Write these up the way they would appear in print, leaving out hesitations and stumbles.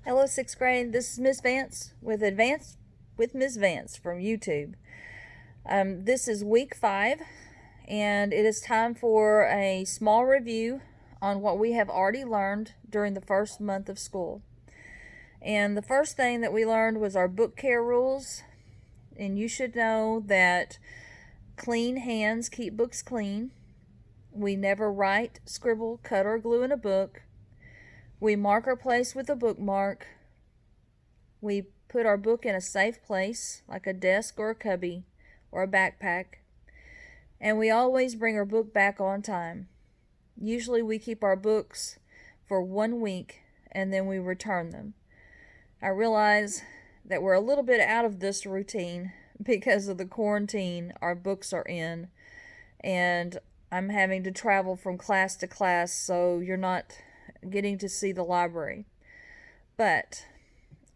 Hello, sixth grade. This is Miss Vance with Advanced with Miss Vance from YouTube. This is week 5, and it is time for a small review on what we have already learned during the first month of school. And the first thing that we learned was our book care rules. And you should know that clean hands keep books clean. We never write, scribble, cut, or glue in a book. We mark our place with a bookmark. We put our book in a safe place, like a desk or a cubby or a backpack. And we always bring our book back on time. Usually we keep our books for 1 week and then we return them. I realize that we're a little bit out of this routine because of the quarantine our books are in, and I'm having to travel from class to class, so you're not getting to see the library. But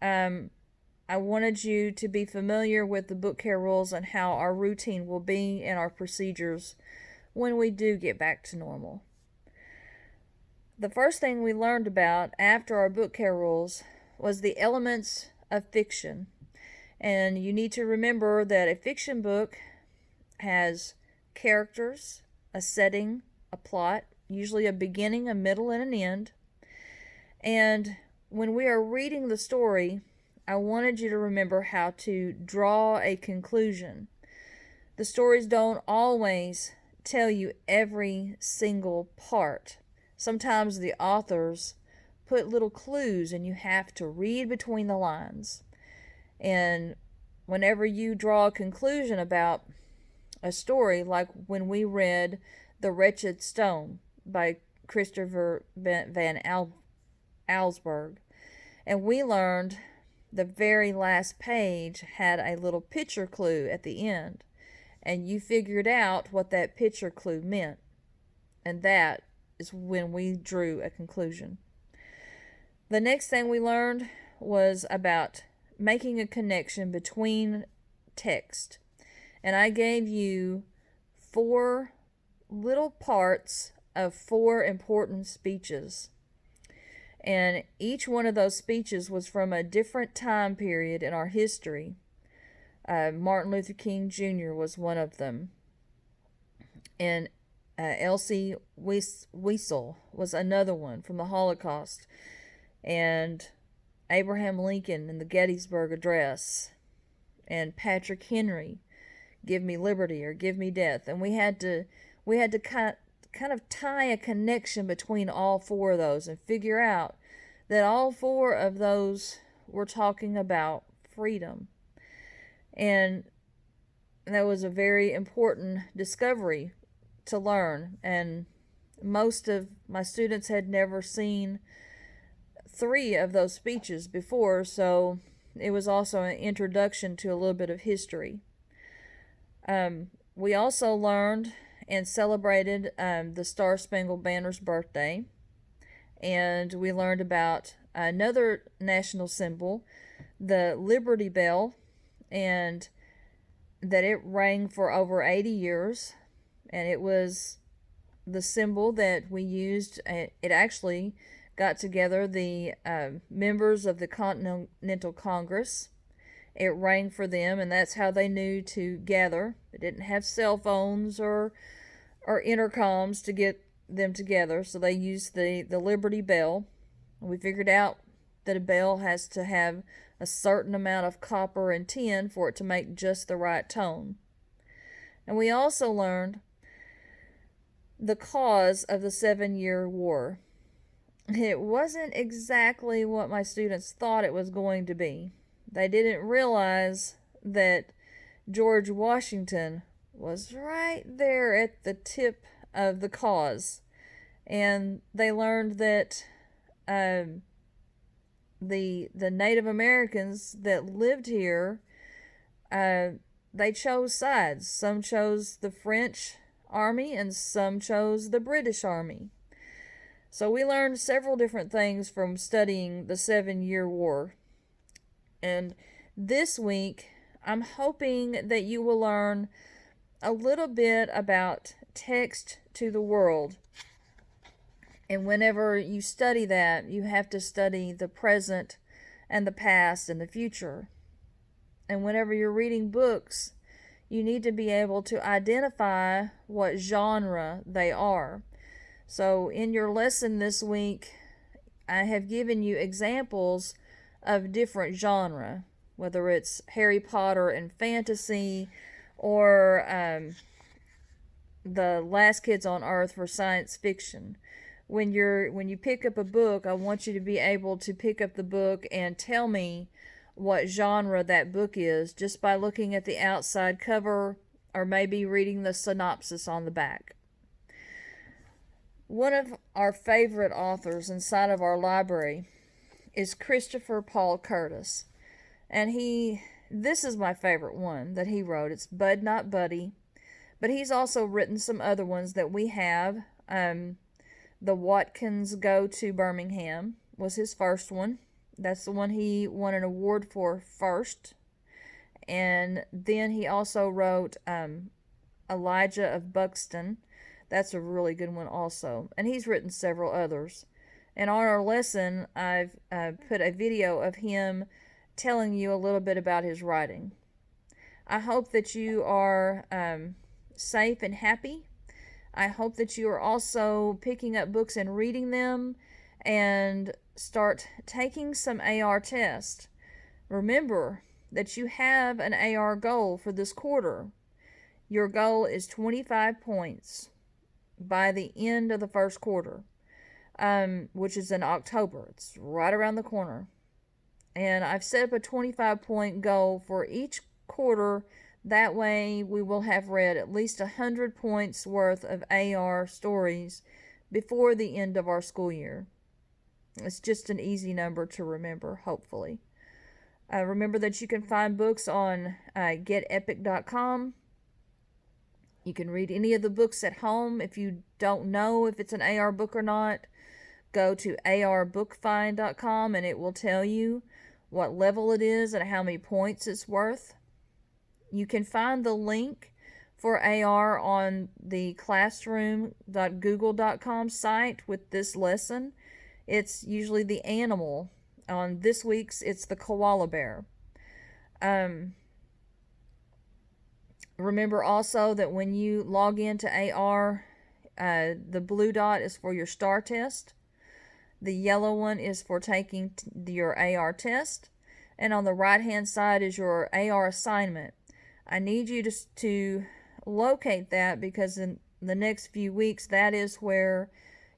I wanted you to be familiar with the book care rules and how our routine will be and our procedures when we do get back to normal. The first thing we learned about after our book care rules was the elements of fiction. And you need to remember that a fiction book has characters, a setting, a plot, usually a beginning, a middle, and an end. And when we are reading the story, I wanted you to remember how to draw a conclusion. The stories don't always tell you every single part. Sometimes the authors put little clues and you have to read between the lines. And whenever you draw a conclusion about a story, like when we read The Wretched Stone by Christopher Van Allsburg, and we learned the very last page had a little picture clue at the end, and you figured out what that picture clue meant, and that is when we drew a conclusion. The next thing we learned was about making a connection between text, and I gave you 4 little parts of 4 important speeches. And each one of those speeches was from a different time period in our history. Martin Luther King Jr. was one of them. And Elsie Wiesel was another one from the Holocaust. And Abraham Lincoln in the Gettysburg Address. And Patrick Henry, Give Me Liberty or Give Me Death. And we had to kind of tie a connection between all 4 of those and figure out that all 4 of those were talking about freedom. And that was a very important discovery to learn. And most of my students had never seen 3 of those speeches before, so it was also an introduction to a little bit of history. We also learned and celebrated the Star-Spangled Banner's birthday. And we learned about another national symbol, the Liberty Bell, and that it rang for over 80 years. And it was the symbol that we used. It actually got together the members of the Continental Congress. It rang for them, and that's how they knew to gather. They didn't have cell phones or intercoms to get them together, so they used the Liberty Bell. We figured out that a bell has to have a certain amount of copper and tin for it to make just the right tone. And we also learned the cause of the 7-Year War. It wasn't exactly what my students thought it was going to be. They didn't realize that George Washington was right there at the tip of the cause. And they learned that the Native Americans that lived here, they chose sides. Some chose the French army and some chose the British army. So we learned several different things from studying the 7-Year War. And this week, I'm hoping that you will learn a little bit about text to the world. And whenever you study that, you have to study the present and the past and the future. And whenever you're reading books, you need to be able to identify what genre they are. So in your lesson this week, I have given you examples of different genre, whether it's Harry Potter and fantasy, or The Last Kids on Earth for science fiction. When you pick up a book, I want you to be able to pick up the book and tell me what genre that book is just by looking at the outside cover or maybe reading the synopsis on the back. One of our favorite authors inside of our library is Christopher Paul Curtis. And this is my favorite one that he wrote. It's Bud Not Buddy. But he's also written some other ones that we have. The Watkins Go to Birmingham was his first one. That's the one he won an award for first. And then he also wrote Elijah of Buxton. That's a really good one also. And he's written several others. And on our lesson, I've put a video of him telling you a little bit about his writing. I hope that you are safe and happy. I hope that you are also picking up books and reading them and start taking some AR tests. Remember that you have an AR goal for this quarter. Your goal is 25 points by the end of the first quarter, which is in October. It's right around the corner. And I've set up a 25-point goal for each quarter. That way we will have read at least 100 points worth of AR stories before the end of our school year. It's just an easy number to remember, hopefully. Remember that you can find books on getepic.com. You can read any of the books at home. If you don't know if it's an AR book or not, go to arbookfind.com and it will tell you what level it is and how many points it's worth. You can find the link for AR on the classroom.google.com site with this lesson. It's usually the animal. On this week's, it's the koala bear. Remember also that when you log into AR, the blue dot is for your STAR test. The yellow one is for taking your AR test. And on the right-hand side is your AR assignment. I need you to locate that because in the next few weeks, that is where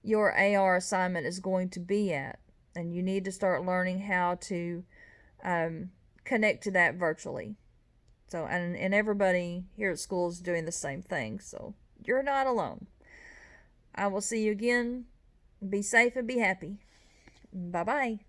your AR assignment is going to be at. And you need to start learning how to connect to that virtually. So, and everybody here at school is doing the same thing. So you're not alone. I will see you again. Be safe and be happy. Bye-bye.